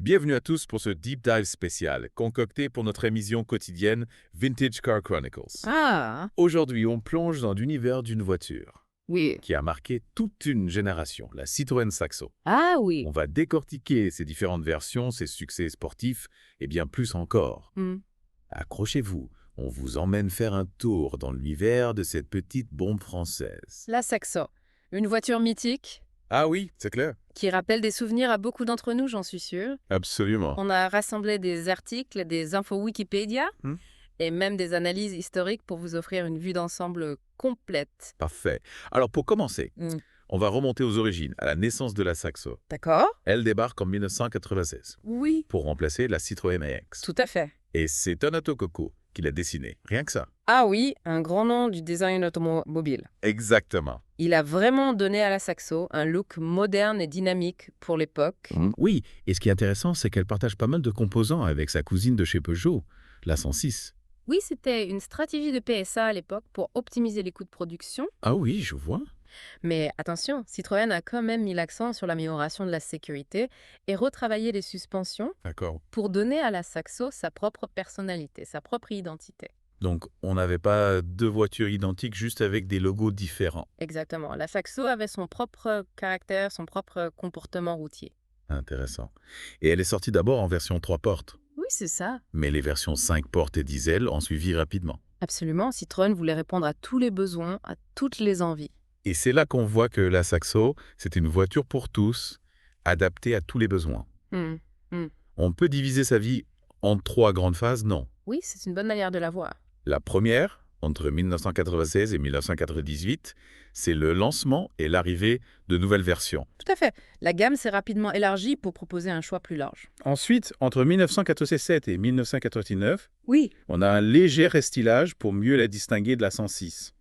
Bienvenue à tous pour ce Deep Dive spécial, concocté pour notre émission quotidienne Vintage Car Chronicles. Ah, Aujourd'hui, on plonge dans l'univers d'une voiture oui. qui a marqué toute une génération, la Citroën Saxo. Ah oui. On va décortiquer ses différentes versions, ses succès sportifs et bien plus encore. Hmm. Accrochez-vous, on vous emmène faire un tour dans l'univers de cette petite bombe française. La Saxo, une voiture mythique Ah oui, c'est clair. qui rappelle des souvenirs à beaucoup d'entre nous, j'en suis sûre. Absolument. On a rassemblé des articles, des infos Wikipédia Hmm. et même des analyses historiques pour vous offrir une vue d'ensemble complète. Parfait. Alors pour commencer, Hmm. on va remonter aux origines, à la naissance de la Saxo. D'accord? Elle débarque en 1996 Oui. pour remplacer la Citroën AX. Tout à fait. Et c'est Donato Cocco qui l'a dessinée. Rien que ça. Ah oui, un grand nom du design automobile. Exactement. Il a vraiment donné à la Saxo un look moderne et dynamique pour l'époque. Oui, et ce qui est intéressant, c'est qu'elle partage pas mal de composants avec sa cousine de chez Peugeot, la 106. Oui, c'était une stratégie de PSA à l'époque pour optimiser les coûts de production. Ah oui, je vois. Mais attention, Citroën a quand même mis l'accent sur l'amélioration de la sécurité et retravaillé les suspensions D'accord. pour donner à la Saxo sa propre personnalité, sa propre identité. Donc, on n'avait pas deux voitures identiques, juste avec des logos différents. Exactement. La Saxo avait son propre caractère, son propre comportement routier. Intéressant. Et elle est sortie d'abord en version 3 portes. Oui, c'est ça. Mais les versions 5 portes et diesel ont suivi rapidement. Absolument, Citroën voulait répondre à tous les besoins, à toutes les envies. Et c'est là qu'on voit que la Saxo, c'est une voiture pour tous, adaptée à tous les besoins. Hmm. On peut diviser sa vie en 3 grandes phases, non. Oui, c'est une bonne manière de la voir. La première, entre 1996 et 1998, c'est le lancement et l'arrivée de nouvelles versions. Tout à fait. La gamme s'est rapidement élargie pour proposer un choix plus large. Ensuite, entre 1987 et 1989, Oui. on a un léger restylage pour mieux la distinguer de la 106.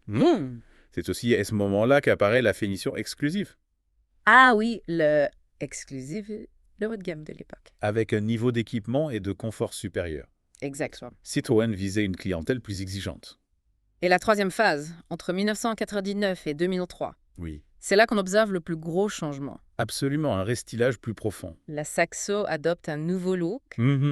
C'est aussi à ce moment-là qu'apparaît la finition exclusive, Ah oui, le exclusif de haut de gamme de l'époque. avec un niveau d'équipement et de confort supérieur. Exactement. Citroën visait une clientèle plus exigeante. Et la troisième phase, entre 1999 et 2003, Oui. c'est là qu'on observe le plus gros changement. Absolument, un restylage plus profond. La Saxo adopte un nouveau look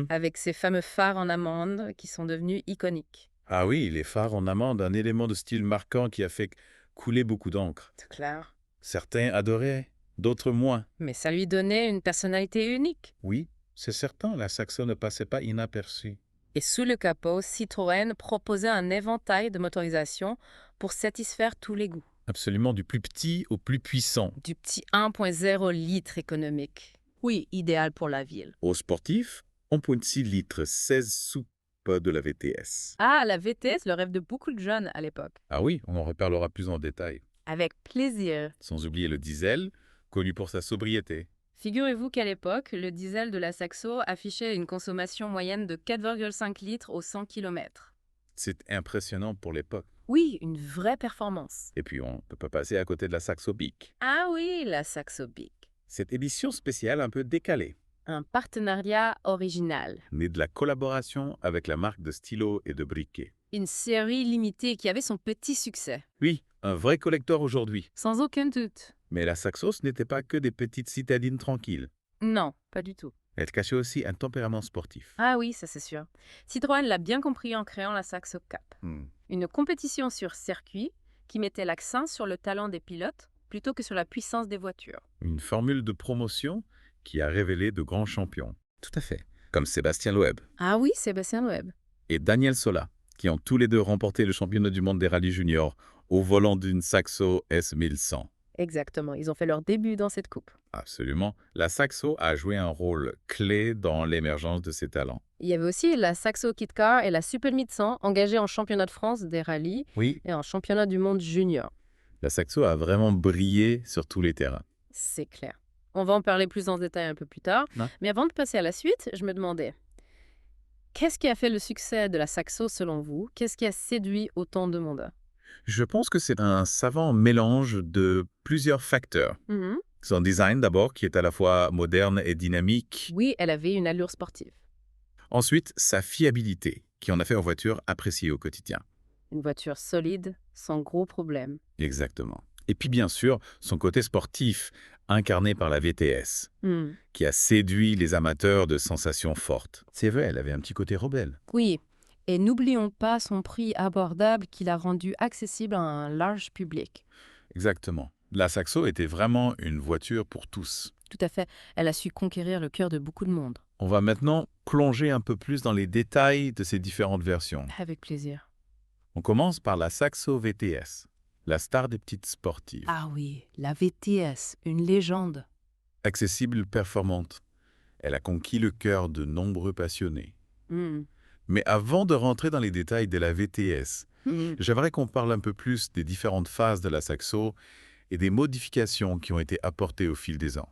avec ses fameux phares en amande qui sont devenus iconiques. Ah oui, les phares en amande, un élément de style marquant qui a fait couler beaucoup d'encre. C'est clair. Certains adoraient, d'autres moins. Mais ça lui donnait une personnalité unique. Oui, c'est certain, la Saxo ne passait pas inaperçue. Et sous le capot, Citroën proposait un éventail de motorisations pour satisfaire tous les goûts. Absolument, du plus petit au plus puissant. Du petit 1.0 litre économique. Oui, idéal pour la ville. Au sportif, 1,6 litres, 16 soupes de la VTS. Ah, la VTS, le rêve de beaucoup de jeunes à l'époque. Ah oui, on en reparlera plus en détail. Avec plaisir. Sans oublier le diesel, connu pour sa sobriété. Figurez-vous qu'à l'époque, le diesel de la Saxo affichait une consommation moyenne de 4,5 litres au 100 km. C'est impressionnant pour l'époque. Oui, une vraie performance. Et puis, on ne peut pas passer à côté de la Saxo Bic. Ah oui, la Saxo Bic. Cette édition spéciale un peu décalée, Un partenariat original. née de la collaboration avec la marque de stylos et de briquets. Une série limitée qui avait son petit succès. Oui, un vrai collector aujourd'hui. Sans aucun doute. Mais la Saxo, ce n'était pas que des petites citadines tranquilles. Non, pas du tout. Elle cachait aussi un tempérament sportif. Ah oui, ça c'est sûr. Citroën l'a bien compris en créant la Saxo Cup. Une compétition sur circuit qui mettait l'accent sur le talent des pilotes plutôt que sur la puissance des voitures. Une formule de promotion qui a révélé de grands champions. Tout à fait. Comme Sébastien Loeb Ah oui, Sébastien Loeb. et Daniel Sola, qui ont tous les deux remporté le championnat du monde des rallyes juniors au volant d'une Saxo S1100. Exactement, ils ont fait leur début dans cette coupe. Absolument. La Saxo a joué un rôle clé dans l'émergence de ses talents. Il y avait aussi la Saxo Kit Car et la Super 1100 engagées en championnat de France des rallyes Oui, et en championnat du monde junior. la Saxo a vraiment brillé sur tous les terrains. C'est clair. On va en parler plus en détail un peu plus tard. Ouais. Mais avant de passer à la suite, je me demandais, qu'est-ce qui a fait le succès de la Saxo selon vous? Qu'est-ce qui a séduit autant de monde? Je pense que c'est un savant mélange de plusieurs facteurs. Mhm. Son design d'abord, qui est à la fois moderne et dynamique. Oui, elle avait une allure sportive. Ensuite, sa fiabilité, qui en a fait une voiture appréciée au quotidien. Une voiture solide, sans gros problèmes. Exactement. Et puis bien sûr, son côté sportif, incarnée par la VTS, qui a séduit les amateurs de sensations fortes. C'est vrai, elle avait un petit côté rebelle. Oui, et n'oublions pas son prix abordable qui l'a rendu accessible à un large public. Exactement. La Saxo était vraiment une voiture pour tous. Tout à fait, elle a su conquérir le cœur de beaucoup de monde. On va maintenant plonger un peu plus dans les détails de ces différentes versions. Avec plaisir. On commence par la Saxo VTS, la star des petites sportives. Ah oui, la VTS, une légende. Accessible, performante. Elle a conquis le cœur de nombreux passionnés. Mais avant de rentrer dans les détails de la VTS, j'aimerais qu'on parle un peu plus des différentes phases de la Saxo et des modifications qui ont été apportées au fil des ans.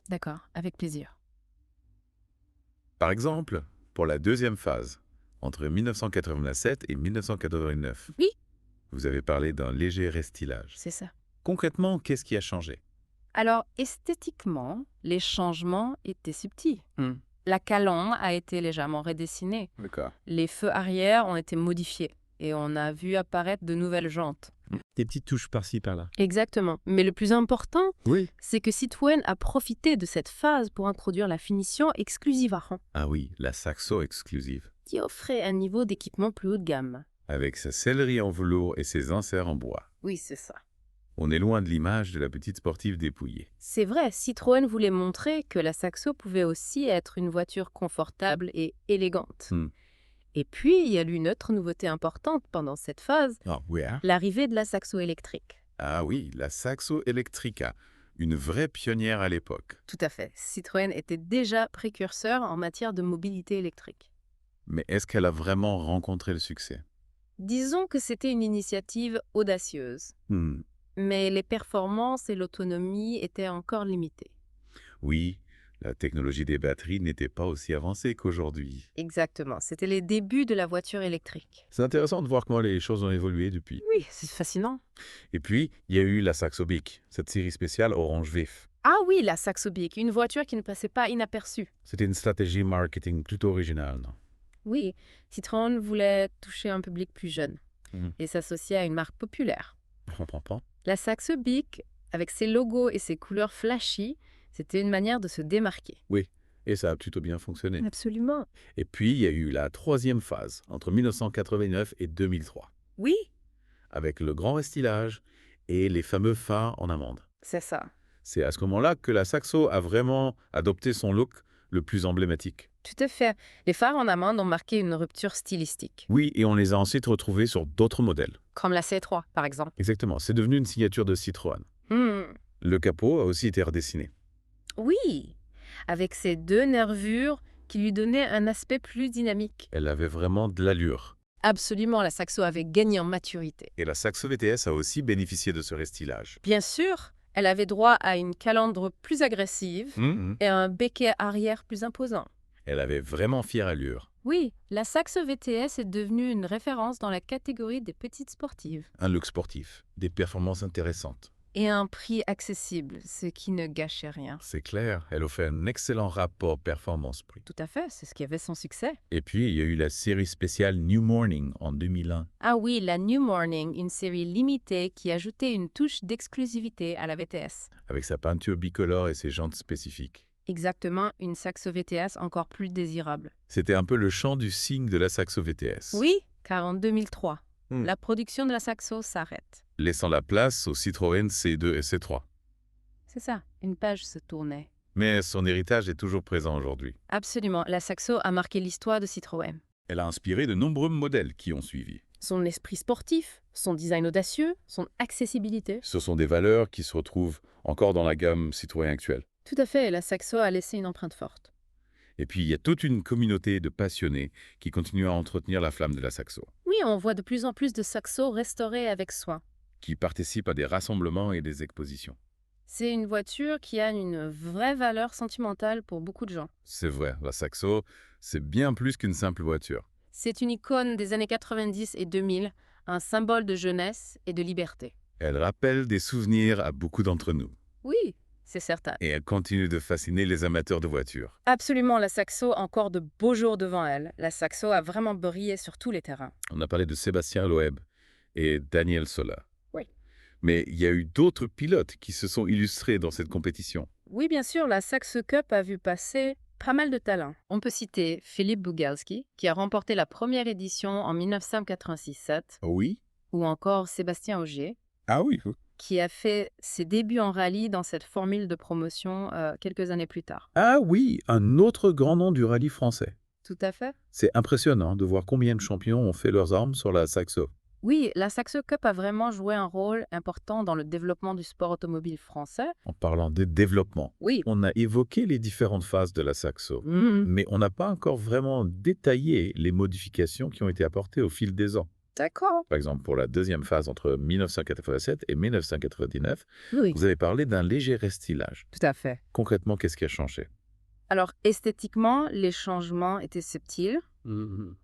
D'accord, avec plaisir. Par exemple, pour la deuxième phase, entre 1987 et 1989, Oui. Vous avez parlé d'un léger restylage. C'est ça. Concrètement, qu'est-ce qui a changé? Alors, esthétiquement, les changements étaient subtils. La calandre a été légèrement redessinée. D'accord. Les feux arrière ont été modifiés et on a vu apparaître de nouvelles jantes. Des petites touches par-ci, par-là. Exactement. Mais le plus important, Oui. c'est que Citroën a profité de cette phase pour introduire la finition exclusive à rang, Ah oui, la Saxo exclusive, qui offrait un niveau d'équipement plus haut de gamme. avec sa sellerie en velours et ses inserts en bois. Oui, c'est ça. On est loin de l'image de la petite sportive dépouillée. C'est vrai, Citroën voulait montrer que la Saxo pouvait aussi être une voiture confortable et élégante. Et puis, il y a eu une autre nouveauté importante pendant cette phase, Ah oui, l'arrivée de la Saxo électrique. Ah oui, la Saxo Electrica, une vraie pionnière à l'époque. Tout à fait. Citroën était déjà précurseur en matière de mobilité électrique. Mais est-ce qu'elle a vraiment rencontré le succès? Disons que c'était une initiative audacieuse, mais les performances et l'autonomie étaient encore limitées. Oui, la technologie des batteries n'était pas aussi avancée qu'aujourd'hui. Exactement, c'était les débuts de la voiture électrique. C'est intéressant de voir comment les choses ont évolué depuis. Oui, c'est fascinant. Et puis, il y a eu la Saxo Bic, cette série spéciale orange vif. Ah oui, la Saxo Bic, une voiture qui ne passait pas inaperçue. C'était une stratégie marketing plutôt originale, non? Oui, Citroën voulait toucher un public plus jeune et s'associer à une marque populaire. Je comprends pas. La Saxo Bic, avec ses logos et ses couleurs flashy, c'était une manière de se démarquer. Oui, et ça a plutôt bien fonctionné. Absolument. Et puis, il y a eu la troisième phase, entre 1989 et 2003, Oui, avec le grand restylage et les fameux phares en amande. c'est ça. C'est à ce moment-là que la Saxo a vraiment adopté son look le plus emblématique. Tout à fait. Les phares en amande ont marqué une rupture stylistique, Oui, et on les a ensuite retrouvés sur d'autres modèles. comme la C3 par exemple. Exactement, c'est devenu une signature de Citroën. Le capot a aussi été redessiné. Oui, avec ces deux nervures qui lui donnaient un aspect plus dynamique. Elle avait vraiment de l'allure. Absolument, la Saxo avait gagné en maturité. Et la Saxo VTS a aussi bénéficié de ce restylage. Bien sûr, elle avait droit à une calandre plus agressive et un béquet arrière plus imposant. Elle avait vraiment fière allure. Oui, la Saxo VTS est devenue une référence dans la catégorie des petites sportives. Un look sportif, des performances intéressantes. Et un prix accessible, ce qui ne gâchait rien. C'est clair, elle offrait un excellent rapport performance-prix. Tout à fait, c'est ce qui avait son succès. Et puis, il y a eu la série spéciale New Morning en 2001. Ah oui, la New Morning, une série limitée qui ajoutait une touche d'exclusivité à la VTS. Avec sa peinture bicolore et ses jantes spécifiques. Exactement, une Saxo VTS encore plus désirable. C'était un peu le chant du cygne de la Saxo VTS. Oui, car en 2003, la production de la Saxo s'arrête. Laissant la place aux Citroën C2 et C3. C'est ça, une page se tournait. Mais son héritage est toujours présent aujourd'hui. Absolument, la Saxo a marqué l'histoire de Citroën. Elle a inspiré de nombreux modèles qui ont suivi. Son esprit sportif, son design audacieux, son accessibilité. Ce sont des valeurs qui se retrouvent encore dans la gamme Citroën actuelle. Tout à fait, la Saxo a laissé une empreinte forte. Et puis, il y a toute une communauté de passionnés qui continuent à entretenir la flamme de la Saxo, Oui, on voit de plus en plus de Saxo restaurées avec soin. qui participent à des rassemblements et des expositions. C'est une voiture qui a une vraie valeur sentimentale pour beaucoup de gens. C'est vrai, la Saxo, c'est bien plus qu'une simple voiture. C'est une icône des années 90 et 2000, un symbole de jeunesse et de liberté. Elle rappelle des souvenirs à beaucoup d'entre nous. Oui, c'est certain. Et elle continue de fasciner les amateurs de voitures. Absolument, la Saxo a encore de beaux jours devant elle. La Saxo a vraiment brillé sur tous les terrains. On a parlé de Sébastien Loeb et Daniel Sola. Oui. Mais il y a eu d'autres pilotes qui se sont illustrés dans cette compétition. Oui, bien sûr, la Saxo Cup a vu passer pas mal de talents. On peut citer Philippe Bugalski, qui a remporté la première édition en 1986-7, Oui? ou encore Sébastien Ogier, Ah oui. qui a fait ses débuts en rallye dans cette formule de promotion quelques années plus tard. Ah oui, un autre grand nom du rallye français. Tout à fait. C'est impressionnant de voir combien de champions ont fait leurs armes sur la Saxo. Oui, la Saxo Cup a vraiment joué un rôle important dans le développement du sport automobile français. En parlant de développement, Oui. on a évoqué les différentes phases de la Saxo, Mhm. mais on n'a pas encore vraiment détaillé les modifications qui ont été apportées au fil des ans. D'accord. Par exemple, pour la deuxième phase entre 1987 et 1999, Oui, vous avez parlé d'un léger restylage. tout à fait. Concrètement, qu'est-ce qui a changé? Alors, esthétiquement, les changements étaient subtils.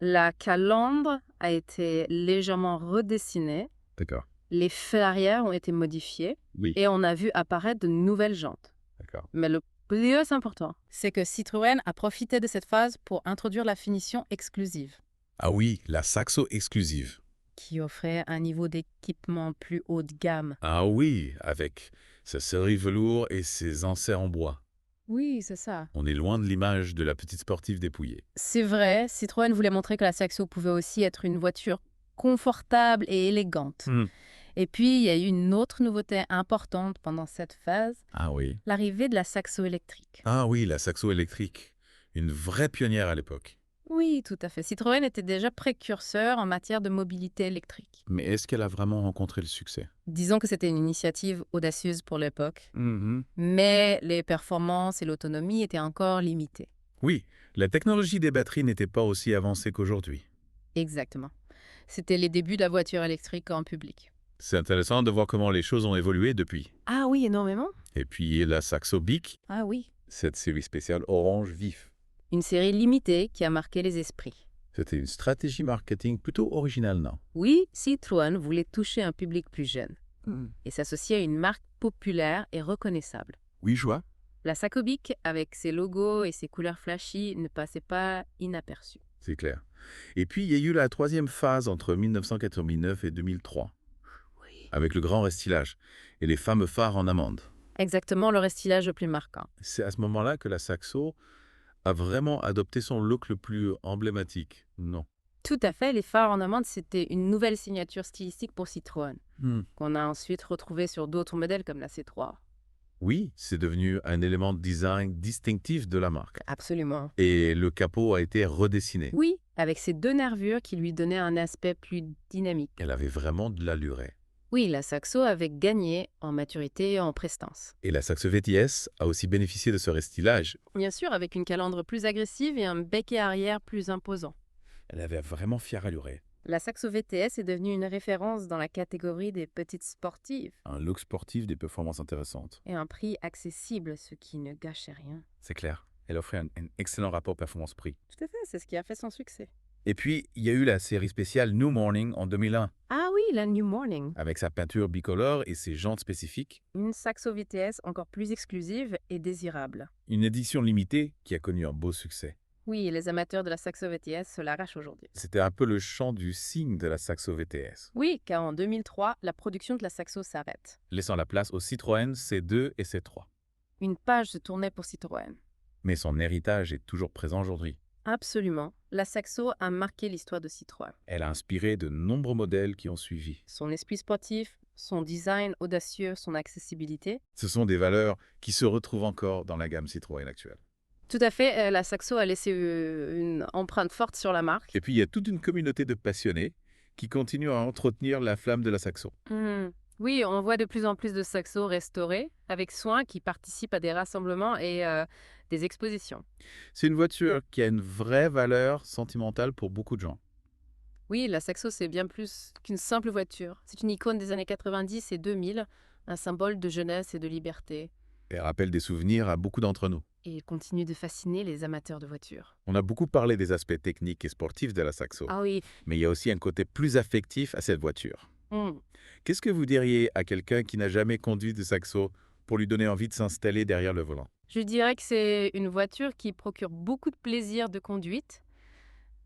La calandre a été légèrement redessinée. D'accord. Les feux arrière ont été modifiés. Oui. Et on a vu apparaître de nouvelles jantes. D'accord. Mais le plus important, c'est que Citroën a profité de cette phase pour introduire la finition exclusive, Ah oui, la Saxo exclusive. qui offrait un niveau d'équipement plus haut de gamme. Ah oui, avec sa série velours et ses enserts en bois. Oui, c'est ça. On est loin de l'image de la petite sportive dépouillée. C'est vrai, Citroën voulait montrer que la Saxo pouvait aussi être une voiture confortable et élégante. Et puis, il y a eu une autre nouveauté importante pendant cette phase, Ah oui. l'arrivée de la Saxo électrique. Ah oui, la Saxo électrique. Une vraie pionnière à l'époque. Oui, tout à fait. Citroën était déjà précurseur en matière de mobilité électrique. Mais est-ce qu'elle a vraiment rencontré le succès? Disons que c'était une initiative audacieuse pour l'époque, mais les performances et l'autonomie étaient encore limitées. Oui, la technologie des batteries n'était pas aussi avancée qu'aujourd'hui. Exactement. C'était les débuts de la voiture électrique en public. C'est intéressant de voir comment les choses ont évolué depuis. Ah oui, énormément. Et puis la Saxo Bic, Ah oui. cette série spéciale orange vif. Une série limitée qui a marqué les esprits. C'était une stratégie marketing plutôt originale, non? Oui, Citroën voulait toucher un public plus jeune et s'associer à une marque populaire et reconnaissable. Oui, je vois. La Saxo Bic, avec ses logos et ses couleurs flashy, ne passait pas inaperçue. C'est clair. Et puis, il y a eu la troisième phase entre 1989 et 2003, Oui. avec le grand restylage et les fameux phares en amande. Exactement le restylage le plus marquant. C'est à ce moment-là que la Saxo a vraiment adopté son look le plus emblématique, non? Tout à fait, les phares en amande, c'était une nouvelle signature stylistique pour Citroën, qu'on a ensuite retrouvé sur d'autres modèles comme la C3. Oui, c'est devenu un élément de design distinctif de la marque. Absolument. Et le capot a été redessiné. Oui, avec ces deux nervures qui lui donnaient un aspect plus dynamique. Elle avait vraiment de l'allure. Oui, la Saxo avait gagné en maturité et en prestance. Et la Saxo VTS a aussi bénéficié de ce restylage. Bien sûr, avec une calandre plus agressive et un becquet arrière plus imposant. Elle avait vraiment fière allure. La Saxo VTS est devenue une référence dans la catégorie des petites sportives. Un look sportif, des performances intéressantes. Et un prix accessible, ce qui ne gâchait rien. C'est clair. Elle offrait un excellent rapport performance-prix. Tout à fait, c'est ce qui a fait son succès. Et puis, il y a eu la série spéciale New Morning en 2001. Ah oui, la New Morning. Avec sa peinture bicolore et ses jantes spécifiques. Une Saxo VTS encore plus exclusive et désirable. Une édition limitée qui a connu un beau succès. Oui, les amateurs de la Saxo VTS se l'arrachent aujourd'hui. C'était un peu le chant du cygne de la Saxo VTS. Oui, car en 2003, la production de la Saxo s'arrête. Laissant la place aux Citroën C2 et C3. Une page se tournait pour Citroën. Mais son héritage est toujours présent aujourd'hui. Absolument. La Saxo a marqué l'histoire de Citroën. Elle a inspiré de nombreux modèles qui ont suivi. Son esprit sportif, son design audacieux, son accessibilité. Ce sont des valeurs qui se retrouvent encore dans la gamme Citroën actuelle. Tout à fait, la Saxo a laissé une empreinte forte sur la marque. Et puis, il y a toute une communauté de passionnés qui continuent à entretenir la flamme de la Saxo. Oui, on voit de plus en plus de Saxo restaurés, avec soin, qui participent à des rassemblements et des expositions. C'est une voiture qui a une vraie valeur sentimentale pour beaucoup de gens. Oui, la Saxo, c'est bien plus qu'une simple voiture. C'est une icône des années 90 et 2000, un symbole de jeunesse et de liberté. Elle rappelle des souvenirs à beaucoup d'entre nous. Et il continue de fasciner les amateurs de voitures. On a beaucoup parlé des aspects techniques et sportifs de la Saxo. Ah oui. Mais il y a aussi un côté plus affectif à cette voiture. Qu'est-ce que vous diriez à quelqu'un qui n'a jamais conduit de Saxo pour lui donner envie de s'installer derrière le volant? Je dirais que c'est une voiture qui procure beaucoup de plaisir de conduite,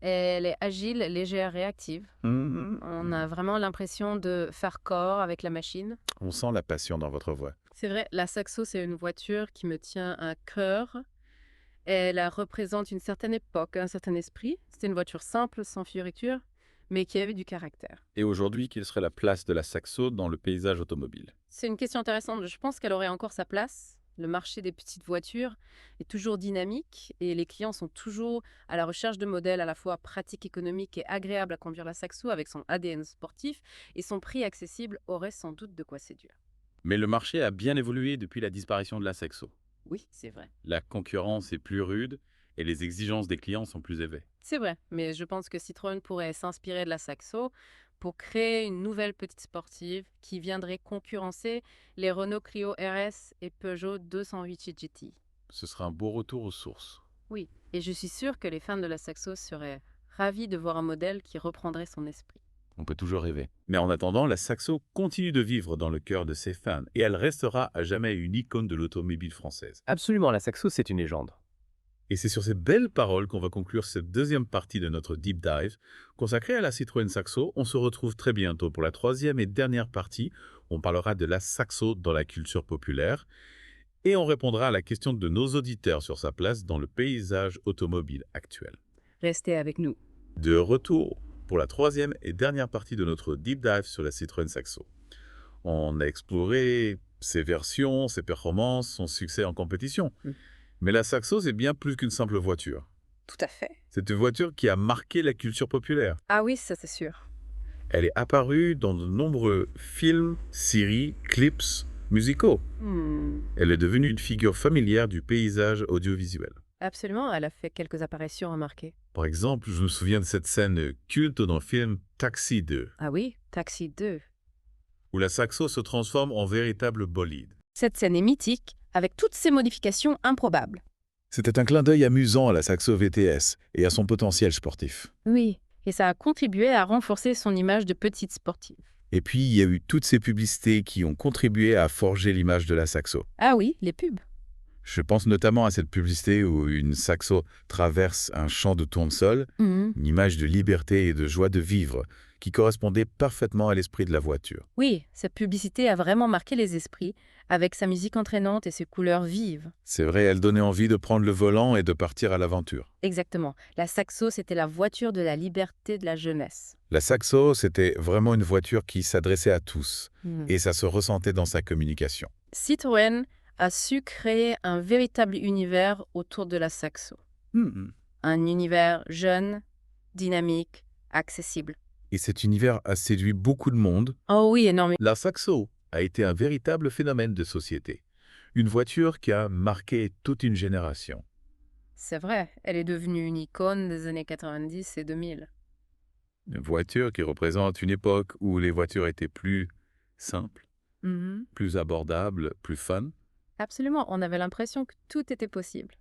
Elle est agile, légère, réactive. On a vraiment l'impression de faire corps avec la machine. On sent la passion dans votre voix. C'est vrai, la Saxo, c'est une voiture qui me tient à cœur. Elle représente une certaine époque, un certain esprit. C'était une voiture simple, sans fioriture, mais qui avait du caractère. Et aujourd'hui, quelle serait la place de la Saxo dans le paysage automobile? C'est une question intéressante. Je pense qu'elle aurait encore sa place. Le marché des petites voitures est toujours dynamique et les clients sont toujours à la recherche de modèles à la fois pratiques, économiques et agréables à conduire. La Saxo avec son ADN sportif et son prix accessible aurait sans doute de quoi séduire. Mais le marché a bien évolué depuis la disparition de la Saxo. Oui, c'est vrai. La concurrence est plus rude et les exigences des clients sont plus élevées. C'est vrai, mais je pense que Citroën pourrait s'inspirer de la Saxo pour créer une nouvelle petite sportive qui viendrait concurrencer les Renault Clio RS et Peugeot 208 GT. Ce sera un beau retour aux sources. Oui, et je suis sûre que les fans de la Saxo seraient ravis de voir un modèle qui reprendrait son esprit. On peut toujours rêver. Mais en attendant, la Saxo continue de vivre dans le cœur de ses fans et elle restera à jamais une icône de l'automobile française. Absolument, la Saxo, c'est une légende. Et c'est sur ces belles paroles qu'on va conclure cette deuxième partie de notre Deep Dive consacrée à la Citroën Saxo. On se retrouve très bientôt pour la troisième et dernière partie. On parlera de la Saxo dans la culture populaire et on répondra à la question de nos auditeurs sur sa place dans le paysage automobile actuel. Restez avec nous. De retour pour la troisième et dernière partie de notre Deep Dive sur la Citroën Saxo. On a exploré ses versions, ses performances, son succès en compétition. Mais la Saxo, c'est bien plus qu'une simple voiture. Tout à fait. C'est une voiture qui a marqué la culture populaire. Ah oui, ça c'est sûr. Elle est apparue dans de nombreux films, séries, clips musicaux. Elle est devenue une figure familière du paysage audiovisuel. Absolument, elle a fait quelques apparitions remarquées. Par exemple, je me souviens de cette scène culte dans le film Taxi 2, Ah oui, Taxi 2. où la Saxo se transforme en véritable bolide. Cette scène est mythique, avec toutes ces modifications improbables. C'était un clin d'œil amusant à la Saxo VTS et à son potentiel sportif. Oui, et ça a contribué à renforcer son image de petite sportive. Et puis, il y a eu toutes ces publicités qui ont contribué à forger l'image de la Saxo. Ah oui, les pubs. Je pense notamment à cette publicité où une Saxo traverse un champ de tournesol, une image de liberté et de joie de vivre qui correspondait parfaitement à l'esprit de la voiture. Oui, cette publicité a vraiment marqué les esprits, avec sa musique entraînante et ses couleurs vives. C'est vrai, elle donnait envie de prendre le volant et de partir à l'aventure. Exactement. La Saxo, c'était la voiture de la liberté de la jeunesse. La Saxo, c'était vraiment une voiture qui s'adressait à tous, et ça se ressentait dans sa communication. Citroën a su créer un véritable univers autour de la Saxo. Un univers jeune, dynamique, accessible. Et cet univers a séduit beaucoup de monde. Oh oui, énormément. La Saxo a été un véritable phénomène de société. Une voiture qui a marqué toute une génération. C'est vrai, elle est devenue une icône des années 90 et 2000. Une voiture qui représente une époque où les voitures étaient plus simples, plus abordables, plus fun. Absolument, on avait l'impression que tout était possible.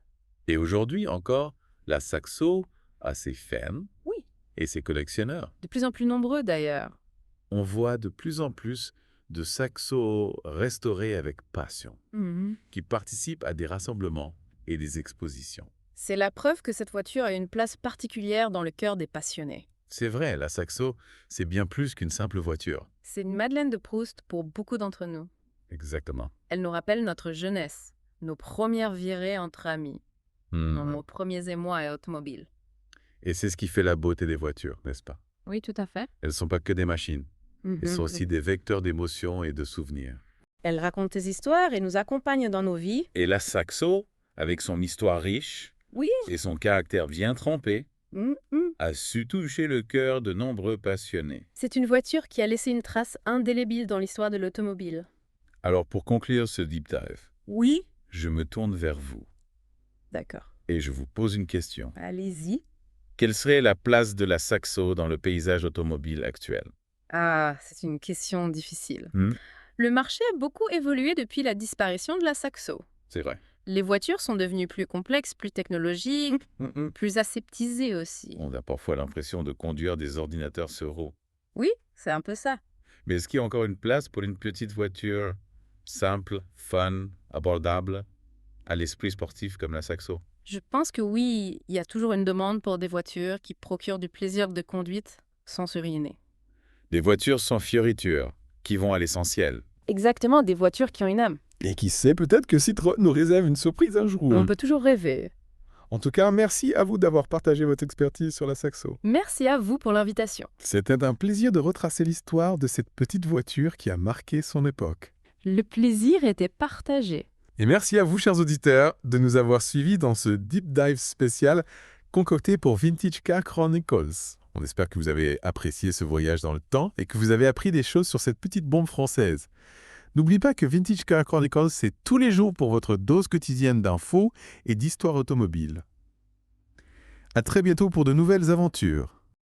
Et aujourd'hui encore, la Saxo a ses fans Oui. et ses collectionneurs. De plus en plus nombreux d'ailleurs. On voit de plus en plus de Saxo restaurés avec passion, qui participent à des rassemblements et des expositions. C'est la preuve que cette voiture a une place particulière dans le cœur des passionnés. C'est vrai, la Saxo, c'est bien plus qu'une simple voiture. C'est une Madeleine de Proust pour beaucoup d'entre nous. Exactement. Elle nous rappelle notre jeunesse, nos premières virées entre amis, nos premiers émois et automobiles. Et c'est ce qui fait la beauté des voitures, n'est-ce pas? Oui, tout à fait. Elles ne sont pas que des machines. Elles sont aussi des vecteurs d'émotions et de souvenirs. Elles racontent des histoires et nous accompagnent dans nos vies. Et la Saxo, avec son histoire riche et son caractère bien trempé, a su toucher le cœur de nombreux passionnés. C'est une voiture qui a laissé une trace indélébile dans l'histoire de l'automobile. Alors pour conclure ce deep dive, Oui. je me tourne vers vous D'accord. et je vous pose une question. Allez-y. Quelle serait la place de la Saxo dans le paysage automobile actuel? Ah, c'est une question difficile. Le marché a beaucoup évolué depuis la disparition de la Saxo. C'est vrai. Les voitures sont devenues plus complexes, plus technologiques, plus aseptisées aussi. On a parfois l'impression de conduire des ordinateurs sur roues. Oui, c'est un peu ça. Mais est-ce qu'il y a encore une place pour une petite voiture simple, fun, abordable, à l'esprit sportif comme la Saxo? Je pense que oui, il y a toujours une demande pour des voitures qui procurent du plaisir de conduite sans se ruiner. Des voitures sans fioritures, qui vont à l'essentiel. Exactement, des voitures qui ont une âme. Et qui sait, peut-être que Citroën nous réserve une surprise un jour. On peut toujours rêver. En tout cas, merci à vous d'avoir partagé votre expertise sur la Saxo. Merci à vous pour l'invitation. C'était un plaisir de retracer l'histoire de cette petite voiture qui a marqué son époque. Le plaisir était partagé. Et merci à vous, chers auditeurs, de nous avoir suivis dans ce deep dive spécial concocté pour Vintage Car Chronicles. On espère que vous avez apprécié ce voyage dans le temps et que vous avez appris des choses sur cette petite bombe française. N'oubliez pas que Vintage Car Chronicles, c'est tous les jours pour votre dose quotidienne d'infos et d'histoires automobiles. À très bientôt pour de nouvelles aventures.